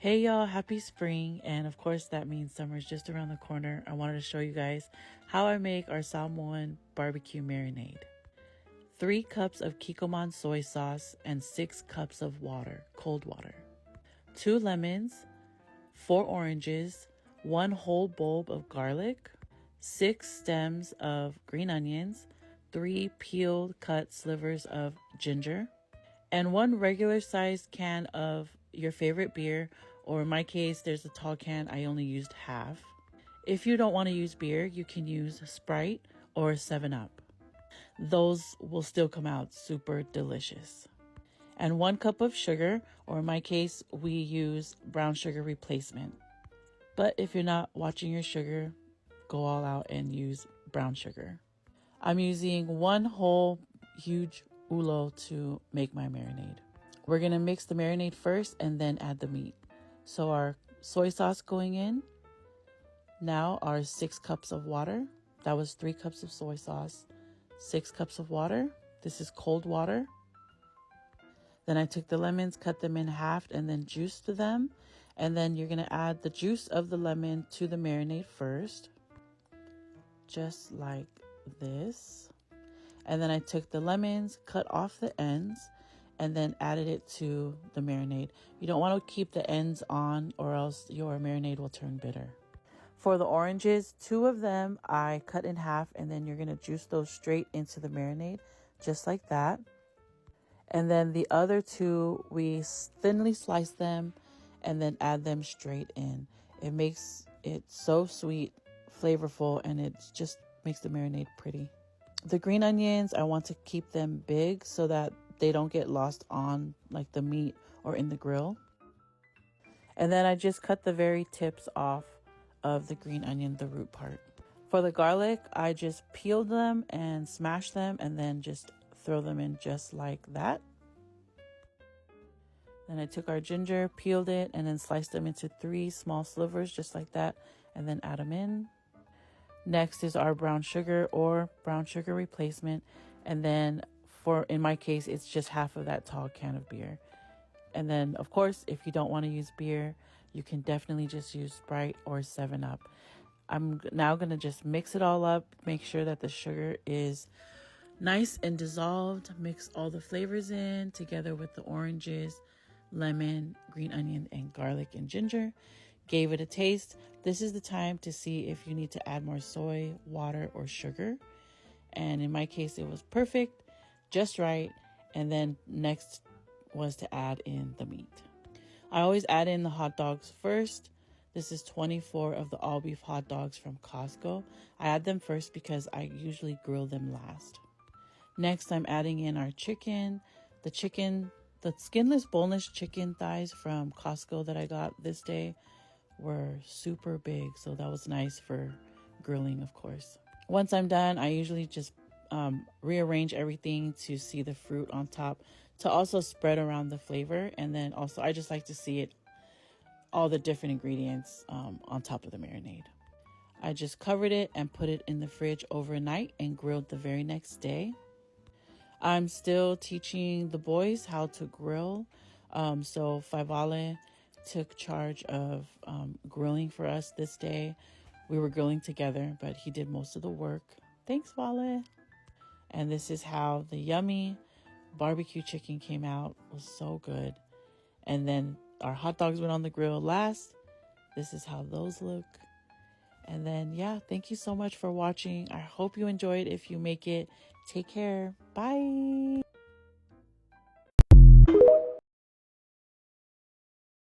Hey y'all, happy spring, and of course that means summer is just around the corner. I wanted to show you guys how I make our Samoan BBQ Marinade. 3 cups of Kikkoman soy sauce and 6 cups of water, cold water. 2 lemons, 4 oranges, 1 whole bulb of garlic, 6 stems of green onions, 3 peeled cut slivers of ginger, and 1 regular sized can of your favorite beer, or in my case, there's a tall can, I only used half. If you don't want to use beer, you can use Sprite or 7-Up. Those will still come out super delicious. And 1 cup of sugar, or in my case, we use brown sugar replacement. But if you're not watching your sugar, go all out and use brown sugar. I'm using 1 whole huge ulo to make my marinade. We're going to mix the marinade first and then add the meat. So our soy sauce going in. Now our 6 cups of water. That was 3 cups of soy sauce, 6 cups of water. This is cold water. Then I took the lemons, cut them in half, and then juiced them. And then you're going to add the juice of the lemon to the marinade first. Just like this. And then I took the lemons, cut off the ends, and then added it to the marinade. You don't want to keep the ends on or else your marinade will turn bitter. For the oranges, 2 of them I cut in half, and then you're going to juice those straight into the marinade, just like that. And then the other 2, we thinly slice them and then add them straight in. It makes it so sweet, flavorful, and it just makes the marinade pretty. The green onions, I want to keep them big so that they don't get lost on like the meat or in the grill. And then I just cut the very tips off of the green onion, the root part. For the garlic, I just peeled them and smashed them and then just throw them in just like that. Then I took our ginger, peeled it, and then sliced them into 3 small slivers just like that, and then add them in. Next is our brown sugar or brown sugar replacement. And then in my case, it's just half of that tall can of beer. And then, of course, if you don't want to use beer, you can definitely just use Sprite or 7-Up. I'm now going to just mix it all up, make sure that the sugar is nice and dissolved. Mix all the flavors in together with the oranges, lemon, green onion, and garlic and ginger. Gave it a taste. This is the time to see if you need to add more soy, water, or sugar. And in my case, it was perfect, just right. And then next was to add in the meat. I always add in the hot dogs first. This is 24 of the all beef hot dogs from Costco. I add them first because I usually grill them last. Next, I'm adding in our chicken. The skinless boneless chicken thighs from Costco that I got this day were super big, so that was nice for grilling, of course. Once I'm done, I usually just rearrange everything to see the fruit on top to also spread around the flavor. And then also I just like to see it, all the different ingredients on top of the marinade. I just covered it and put it in the fridge overnight and grilled the very next day. I'm still teaching the boys how to grill. So Faivale took charge of grilling for us this day. We were grilling together, but he did most of the work. Thanks, Vale. And this is how the yummy barbecue chicken came out. It was so good. And then our hot dogs went on the grill last. This is how those look. And then, yeah, thank you so much for watching. I hope you enjoyed. If you make it, take care. Bye.